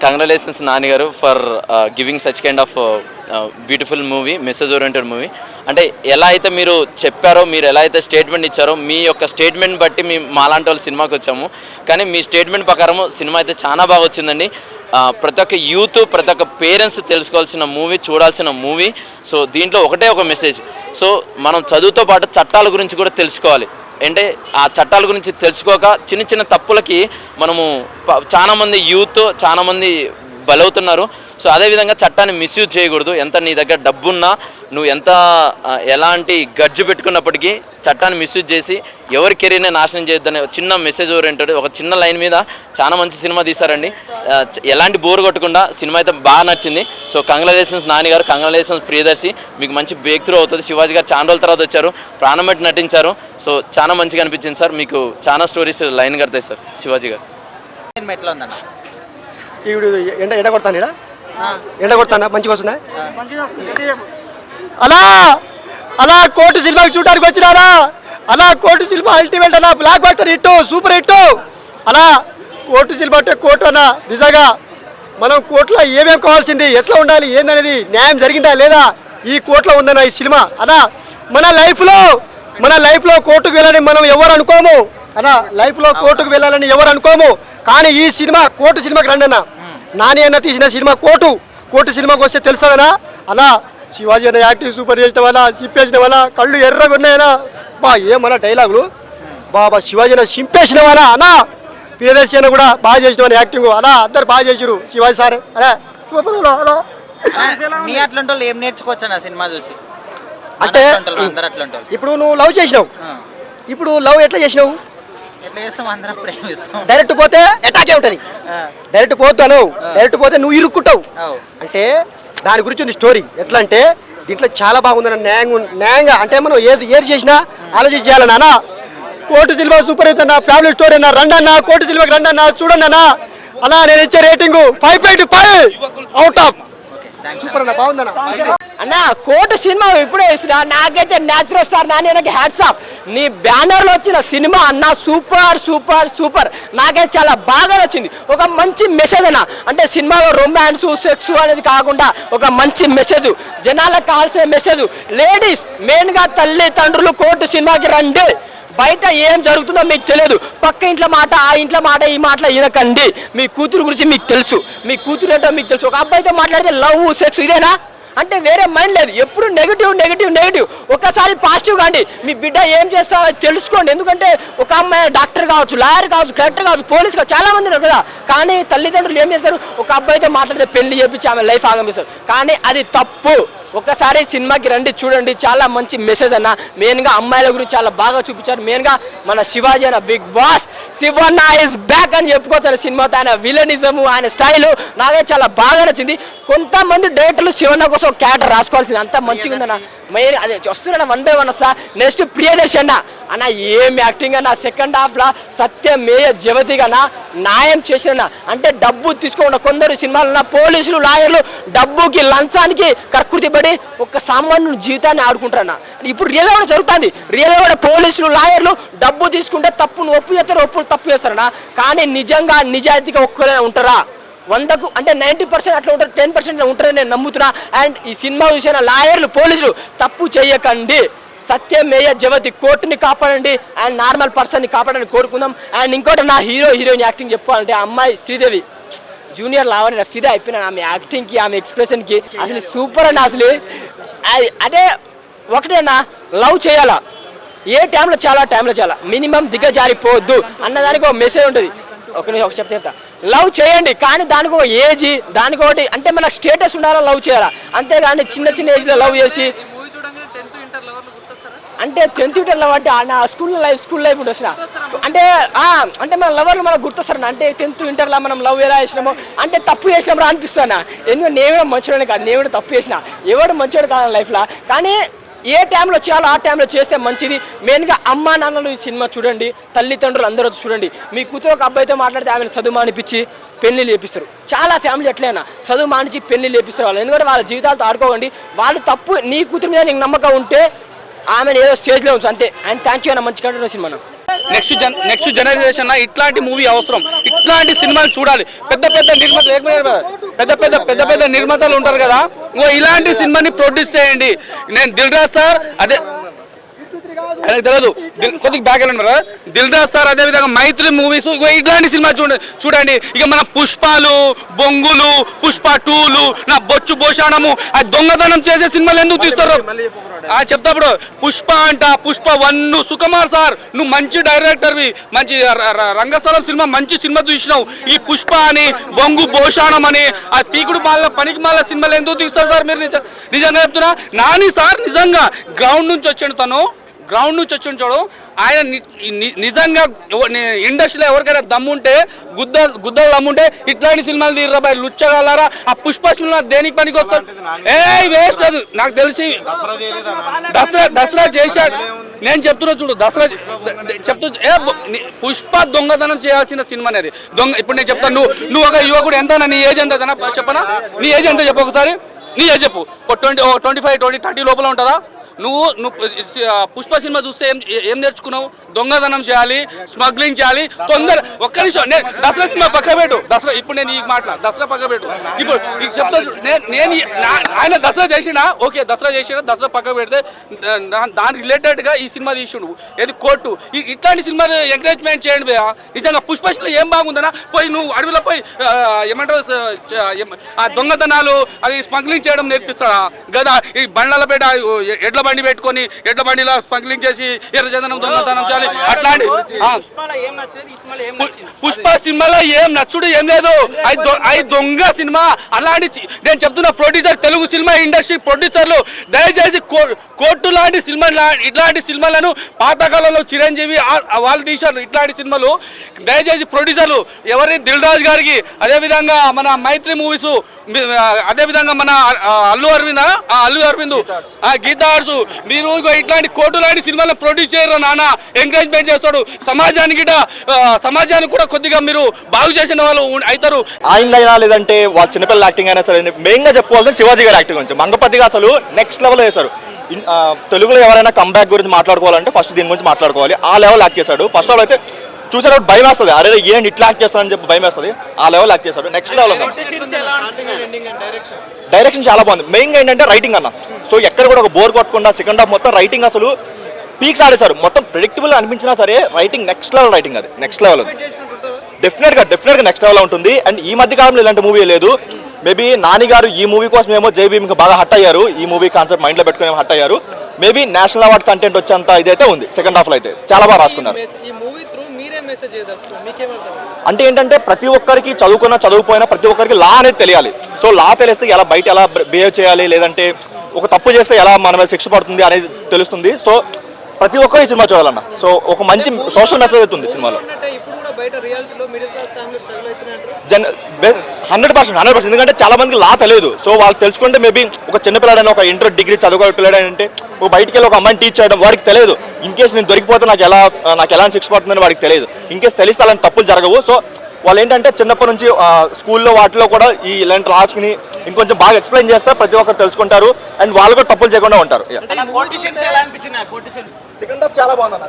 Congratulations Nani గారు for giving such kind of beautiful movie, message oriented movie. అంటే ఎలా అయితే మీరు చెప్పారో, మీరు ఎలా అయితే స్టేట్మెంట్ ఇచ్చారో, మీ యొక్క స్టేట్మెంట్ బట్టి మాలాంటి వాళ్ళు సినిమాకి వచ్చాము. కానీ మీ స్టేట్మెంట్ ప్రకారం సినిమా అయితే చాలా బాగా వచ్చిందండి. ప్రతి ఒక్క యూత్, ప్రతి ఒక్క పేరెంట్స్ తెలుసుకోవాల్సిన మూవీ, చూడాల్సిన మూవీ. సో దీంట్లో ఒకటే ఒక మెసేజ్. సో మనం చదువుతో పాటు చట్టాల గురించి కూడా తెలుసుకోవాలి. అంటే ఆ చట్టాల గురించి తెలుసుకోక చిన్న చిన్న తప్పులకి మనము చాలామంది యూత్ చాలామంది బలవుతున్నారు. సో అదేవిధంగా చట్టాన్ని మిస్యూజ్ చేయకూడదు. ఎంత నీ దగ్గర డబ్బున్నా, నువ్వు ఎంత ఎలాంటి గడ్జు పెట్టుకున్నప్పటికీ చట్టాన్ని మిస్యూజ్ చేసి ఎవరి కెరీర్ని నాశనం చేయొద్దనే చిన్న మెసేజ్ ఓరియంటెడ్ ఒక చిన్న లైన్ మీద చాలా మంచి సినిమా తీశారండి. ఎలాంటి బోర్ కొట్టకుండా సినిమా అయితే బాగా నచ్చింది. సో కంగ్రాచులేషన్స్ నాని గారు, కంగ్రాచులేషన్స్ ప్రియదర్శి, మీకు మంచి బ్రేక్ త్రూ అవుతుంది. శివాజీ గారు చాలా రోజుల తర్వాత వచ్చారు, ప్రాణం పెట్టి నటించారు. సో చాలా మంచిగా అనిపించింది సార్. మీకు చాలా స్టోరీస్ లైన్ కడతాయి సార్ శివాజీ గారు. ఎట్లా ఉందన్న ఈవిడు ఎండ కొడతాను, ఎండ కొడతానా మంచిగా వస్తున్నా. అలా అలా కోర్టు సినిమాకి చూడడానికి వచ్చినారా? అలా కోర్టు సినిమా అల్టిమేట్ అన్న, block buster hit, super hit. అలా కోర్టు సినిమా అంటే కోర్టు అన్న, నిజంగా మనం కోర్టులో ఏమేమి కావాల్సింది, ఎట్లా ఉండాలి, ఏందనేది న్యాయం జరిగిందా లేదా ఈ కోర్టులో ఉందన్న ఈ సినిమా. అలా మన లైఫ్లో కోర్టుకు వెళ్ళాలని మనం ఎవరు అనుకోము అలా, లైఫ్లో కోర్టుకు వెళ్ళాలని ఎవరు అనుకోము. కానీ ఈ సినిమా కోర్టు సినిమాకి రండి అన్న. నాని అన్న తీసిన సినిమా కోర్టు సినిమాకి వస్తే తెలుస్తుందనా. అలా శివాజీ అన్న యాక్టింగ్ సూపర్ చేసిన వల్ల, సింపేసిన వల్ల కళ్ళు ఎర్రగా ఉన్నాయనా బా, ఏమన్నా డైలాగులు బాబా. శివాజీ అన్న సింపేసిన వాళ్ళ అలా, ప్రియదర్శి అన్న కూడా బాగా చేసిన వాళ్ళ యాక్టింగ్ అలా, అందరు బాగా చేసారు. శివాజీ సార్ అలా సూపర్. అలా నీ అట్లాంటి వాళ్ళు ఏం నేర్చుకోవచ్చు అన్న సినిమా చూసి? అంటే ఇప్పుడు నువ్వు లవ్ చేసినావు, ఇప్పుడు లవ్ ఎట్లా చేసినావు? డైరెక్ట్ పోతే అటాకే ఉంటుంది. డైరెక్ట్ పోతే నువ్వు ఇరుక్కుంటావు. అంటే దాని గురించి ఉంది స్టోరీ. ఎట్లా అంటే దీంట్లో చాలా బాగుందన్న, న్యాయంగా. అంటే మనం ఏది చేసినా ఆలోచించి చేయాలన్నా. అన్న కోర్టు సినిమా సూపర్ అవుతుందన్న, ఫ్యామిలీ స్టోరీ అన్న. రండి అన్న, కోర్టు సినిమాకి రండి అన్న, చూడండి అన్న. అలా నేను ఇచ్చే రేటింగ్ 5.5 అవుట్ ఆఫ్. సూపర్ అన్న, బాగుందన్న. అన్న కోర్టు సినిమా ఇప్పుడే వేసిన, నాకైతే natural star Nani hats off. నీ బ్యానర్లో వచ్చిన సినిమా అన్న సూపర్ సూపర్ సూపర్. నాకైతే చాలా బాగా నచ్చింది. ఒక మంచి మెసేజ్ అన్న. అంటే సినిమాలో రొమాన్స్, సెక్స్ అనేది కాకుండా ఒక మంచి మెసేజ్, జనాలకు కావాల్సిన మెసేజ్. లేడీస్ మెయిన్గా తల్లిదండ్రులు కోర్టు సినిమాకి రండి. బయట ఏం జరుగుతుందో మీకు తెలియదు. పక్క ఇంట్లో మాట, ఆ ఇంట్లో మాట, ఈ మాటలో వినకండి. మీ కూతురు గురించి మీకు తెలుసు, మీ కూతురు ఏంటో మీకు తెలుసు. ఒక అబ్బాయితో మాట్లాడితే లవ్, సెక్స్ ఇదేనా అంటే వేరే మైండ్ లేదు. ఎప్పుడు నెగిటివ్. ఒకసారి పాజిటివ్ కాండి. మీ బిడ్డ ఏం చేస్తావో తెలుసుకోండి. ఎందుకంటే ఒక అమ్మాయి డాక్టర్ కావచ్చు, లాయర్ కావచ్చు, కలెక్టర్ కావచ్చు, పోలీస్ కావచ్చు, చాలా మంది ఉన్నారు కదా. కానీ తల్లిదండ్రులు ఏం చేస్తారు? ఒక అబ్బాయితో మాట్లాడితే పెళ్లి చేపించి ఆమె లైఫ్ ఆగమిస్తారు. కానీ అది తప్పు. ఒకసారి సినిమాకి రండి, చూడండి. చాలా మంచి మెసేజ్ అన్న. మెయిన్గా అమ్మాయిల గురించి చాలా బాగా చూపించారు. మెయిన్గా మన శివాజీ అన్న big boss Shivanna is back అని చెప్పుకోవచ్చు. సినిమాతో ఆయన విలనిజము, ఆయన స్టైలు నాకే చాలా బాగా నచ్చింది. కొంతమంది డైరెక్టర్లు శివన్న కోసం క్యారెక్టర్ రాసుకోవాల్సింది, అంత మంచిగా ఉందన్న. మెయిన్ అదే వస్తున్నా 1 by 1 వస్తా. నెక్స్ట్ ప్రియదర్శి అన్న ఏం యాక్టింగ్ అన్న. సెకండ్ హాఫ్లో సత్యమేయ జగతిగా న్యాయం చేసిన. అంటే డబ్బు తీసుకోకుండా కొందరు సినిమాలు పోలీసులు, లాయర్లు డబ్బుకి, లంచానికి కర్కృతి పడి ఒక సామాన్యుని జీవితాన్ని ఆడుకుంటారన్న. ఇప్పుడు రియల్గా కూడా జరుగుతుంది. రియల్గా కూడా పోలీసులు, లాయర్లు డబ్బు తీసుకుంటే తప్పును ఒప్పు చేస్తారు, ఒప్పు తప్పు చేస్తారన్న. కానీ నిజంగా నిజాయితీగా ఒక్కరే ఉంటారా? 100కు అంటే 90% అట్లా ఉంటారు, 10% ఉంటారని నేను నమ్ముతున్నా. అండ్ ఈ సినిమా చూసిన లాయర్లు, పోలీసులు తప్పు చేయకండి. సత్యమేయ జగతి, కోర్టుని కాపాడండి అండ్ నార్మల్ పర్సన్ని కాపాడని కోరుకుందాం. అండ్ ఇంకోటి నా హీరోయిన్ యాక్టింగ్ చెప్పుకోవాలంటే అమ్మాయి శ్రీదేవి జూనియర్ లావని ఫిదా అయిపోయినా. ఆమె యాక్టింగ్కి, ఆమె ఎక్స్ప్రెషన్కి అసలు సూపర్ అన్న. అసలు అదే ఒకటేనా, లవ్ చేయాలా ఏ టైంలో చాలా మినిమం దిగజారిపోవద్దు అన్నదానికి ఒక మెసేజ్ ఉంటుంది. ఒక చెప్తా, లవ్ చేయండి కానీ దానికి ఒక ఏజ్, దానికి ఒకటి అంటే మన స్టేటస్ ఉండాలా లవ్ చేయాలా. అంతేగాని చిన్న ఏజ్లో లవ్ చేసి అంటే 10th ఇంటర్ లవ్ అంటే నా స్కూల్ లైఫ్ ఉంటుంది వచ్చిన. అంటే మన లవర్లు మనకు గుర్తొస్తారు. అంటే 10th ఇంటర్లో మనం లవ్ ఎలా చేసినామో అంటే తప్పు చేసినామో అనిపిస్తానా. ఎందుకంటే నేను కూడా మంచివాడిని కాదు, నేను కూడా తప్పు చేసిన. ఎవడు మంచివాడు కాదు లైఫ్లో. కానీ ఏ టైంలో చేయాలో ఆ టైంలో చేస్తే మంచిది. మెయిన్గా అమ్మా నాన్నలు ఈ సినిమా చూడండి, తల్లిదండ్రులు అందరూ చూడండి. మీ కూతురు ఒక అబ్బాయితో మాట్లాడితే ఆమెను చదువు మానిపించి పెళ్లి లేపిస్తారు. చాలా ఫ్యామిలీ ఎట్లయినా చదువు మానిచి పెళ్లి లేపిస్తారు వాళ్ళు. ఎందుకంటే వాళ్ళ జీవితాలతో ఆడుకోకండి. వాళ్ళు తప్పు, నీ కూతురు మీద నీకు నమ్మకం ఉంటే ఆమెను ఏదో స్టేజ్లో ఉంచు అంతే. అండ్ థ్యాంక్ యూ అన్న, మంచి కంటే సినిమా. నెక్స్ట్ జనరేషన్ ఇట్లాంటి మూవీ అవసరం, ఇట్లాంటి సినిమాలు చూడాలి. పెద్ద పెద్ద నిర్మాతలు ఉంటారు కదా, ఇలాంటి సినిమాని ప్రొడ్యూస్ చేయండి. నేను దిల్ రాజు సార్ అదే ఆయనకు తెలియదు, కొద్దిగా బ్యాక్ వెళ్ళండి కదా, దిల్ రాజు సార్ అదేవిధంగా మైత్రి మూవీస్ ఇట్లాంటి సినిమా చూడండి. ఇక మన పుష్పాలు, బొంగులు, పుష్ప 2లు, నా బొచ్చు భోషాణము, ఆ దొంగతనం చేసే సినిమాలు ఎందుకు తీస్తారు చెప్తాప్పుడు. పుష్ప 1 సుకుమార్ సార్, నువ్వు మంచి డైరెక్టర్వి, మంచి రంగస్థలం సినిమా మంచి సినిమా చూసినావు. ఈ పుష్ప అని, బొంగు భోషాణం అని, ఆ పీకుడు మాల పనికి మాల సినిమాలు ఎందుకు తీస్తారు సార్ మీరు? నిజంగా చెప్తున్నా. నాని సార్ నిజంగా గ్రౌండ్ నుంచి వచ్చాడు ఆయన. నిజంగా ఇండస్ట్రీలో ఎవరికైనా దమ్ముంటే, గుద్దలు దమ్ముంటే ఇట్లాంటి సినిమాలు తీర్రాబాయ్ లుచ్చగలరా. ఆ పుష్ప సినిమా దేనికి పనికి వస్తారు? వేస్ట్. అది నాకు తెలిసి దసరా చేశాడు. నేను చెప్తున్నా చూడు, దసరా పుష్ప దొంగతనం చేయాల్సిన సినిమా అనేది దొంగ. ఇప్పుడు నేను చెప్తాను, నువ్వు ఒక యువకుడు ఎంత, నీ ఏజ్ ఎంత చెప్పనా? నీ ఏజ్ ఎంత చెప్పు ఒకసారి, నీ ఏజ్ చెప్పు. 25, 30 లోపల ఉంటుందా? నువ్వు పుష్ప సినిమా చూస్తే ఏం నేర్చుకున్నావు? దొంగతనం చేయాలి, స్మగ్లింగ్ చేయాలి. ఒక్క నిమిషం, నేను దసరా సినిమా పక్క పెట్టు. ఇప్పుడు నేను ఈ మాట దసరా పక్క పెట్టు. ఇప్పుడు చెప్తా, నేను ఆయన దసరా చేసినా ఓకే, దసరా పక్క పెడితే దాని రిలేటెడ్గా ఈ సినిమా తీసిండు. ఏది కోర్టు. ఇట్లాంటి సినిమాలు ఎంకరేజ్మెంట్ చేయండి భయ్యా. నిజంగా పుష్ప సినిమా ఏం బాగుందనా? పోయి నువ్వు అడవిలో పోయి ఏమంటారు ఆ దొంగతనాలు, అది స్మగ్లింగ్ చేయడం నేర్పిస్తాడా కదా? ఈ బండ్లపేట ఎడ్ల బండి పెట్టుకొని ఎడ్ల బండిలో స్మగ్లింగ్ చేసి ఎర్రచందనం దొంగతనం చేయాలి. అట్లాంటి పుష్ప సినిమాలో ఏం నచ్చుడు ఏం లేదు. అది దొంగ సినిమా. అలాంటి నేను చెప్తున్నా, ప్రొడ్యూసర్, తెలుగు సినిమా ఇండస్ట్రీ ప్రొడ్యూసర్లు దయచేసి కోర్టు లాంటి సినిమా, ఇట్లాంటి సినిమాలను పాతకాలంలో చిరంజీవి వాళ్ళు తీశారు. ఇట్లాంటి సినిమాలు దయచేసి ప్రొడ్యూసర్లు ఎవరి దిల్ రాజు గారికి, అదేవిధంగా మన మైత్రి మూవీస్, అదేవిధంగా మన అల్లు అరవింద్ గీతా ఆర్ట్స్, మీరు ఇట్లాంటి కోర్టు లాంటి సినిమాలను ప్రొడ్యూస్ చేయరు నాన్న. ఎంకరేజ్మెంట్ చేస్తాడు. సమాజానికి కూడా కొద్దిగా మీరు బాగు చేసిన వాళ్ళు అవుతారు. ఆయనైనా లేదంటే వాళ్ళ చిన్నపిల్లల యాక్టింగ్ అయినా సరే, మెయిన్గా చెప్పుకోవాల్సిన శివాజీ గారి యాక్టింగ్ గురించి. మంగపతిగా అసలు నెక్స్ట్ లెవెల్ చేశారు. తెలుగులో ఎవరైనా కంబ్యాక్ గురించి మాట్లాడుకోవాలంటే ఫస్ట్ దీని గురించి మాట్లాడుకోవాలి. ఆ లెవెల్ యాక్ట్ చేశాడు. ఫస్ట్ ఆల్ అయితే చూసేటప్పుడు భయం వేస్తుంది, అరే ఏంటి ఇట్లా యాక్ట్ చేస్తానని చెప్పి భయం వేస్తుంది. ఆ లెవెల్ యాక్ట్ చేశాడు. నెక్స్ట్ లెవెల్ ఉంది. డైరెక్షన్ చాలా బాగుంది. మెయిన్గా ఏంటంటే రైటింగ్ అన్న. సో ఎక్కడ కూడా ఒక బోర్ కొట్టకుండా సెకండ్ హాఫ్ మొత్తం రైటింగ్ అసలు పీక్స్ ఆడేశారు. మొత్తం ప్రెడిక్టబుల్ అనిపించినా సరే రైటింగ్ నెక్స్ట్ లెవెల్ రైటింగ్, అది నెక్స్ట్ లెవెల్ ఉంది. డెఫినెట్గా నెక్స్ట్ లెవెల్ ఉంటుంది. అండ్ ఈ మధ్య కాలంలో ఇలాంటి మూవీ లేదు. మేబీ నాని గారు ఈ మూవీ కోసం ఏమో జై భీమ్కి బాగా హట్ అయ్యారు. ఈ మూవీ కాన్సెప్ట్ మైండ్లో పెట్టుకుని హట్ అయ్యారు. మేబీ నేషనల్ అవార్డ్ కంటెంట్ వచ్చేంత ఇదైతే ఉంది. సెకండ్ హాఫ్లో అయితే చాలా బాగా రాసుకున్నారు. అంటే ఏంటంటే ప్రతి ఒక్కరికి చదువుపోయినా ప్రతి ఒక్కరికి లా అనేది తెలియాలి. సో లా తెలిస్తే ఎలా బయట ఎలా బిహేవ్ చేయాలి, లేదంటే ఒక తప్పు చేస్తే ఎలా మన మీద శిక్ష పడుతుంది అనేది తెలుస్తుంది. సో ప్రతి ఒక్కరు ఈ సినిమా చూడాలన్న. సో ఒక మంచి సోషల్ మెసేజ్ అవుతుంది సినిమాలో. 100%. ఎందుకంటే చాలా మందికి లా తెలియదు. సో వాళ్ళు తెలుసుకుంటే మేబీ ఒక చిన్నపిల్లాడైనా ఒక ఇంటర్ డిగ్రీ చదువుకోవాలి పిల్లాడంటే ఒక బయటికి వెళ్ళి ఒక అమ్మాయిని టీచ్ చేయడం వాడికి తెలియదు. ఇన్ కేసు నేను దొరికిపోతే నాకు ఎలా శిక్ష పడుతుందని వాడికి తెలియదు. ఇన్ కేసు తెలిస్తే అలాంటి తప్పులు జరగవు. సో వాళ్ళు ఏంటంటే చిన్నప్పటి నుంచి స్కూల్లో వాటిలో కూడా ఈ ఇలాంటి రాసుకుని ఇంకొంచెం బాగా ఎక్స్ప్లెయిన్ చేస్తే ప్రతి ఒక్కరు తెలుసుకుంటారు. అండ్ వాళ్ళు కూడా తప్పులు చేయకుండా ఉంటారు. సెకండ్ హాఫ్ చాలా బాగుంది.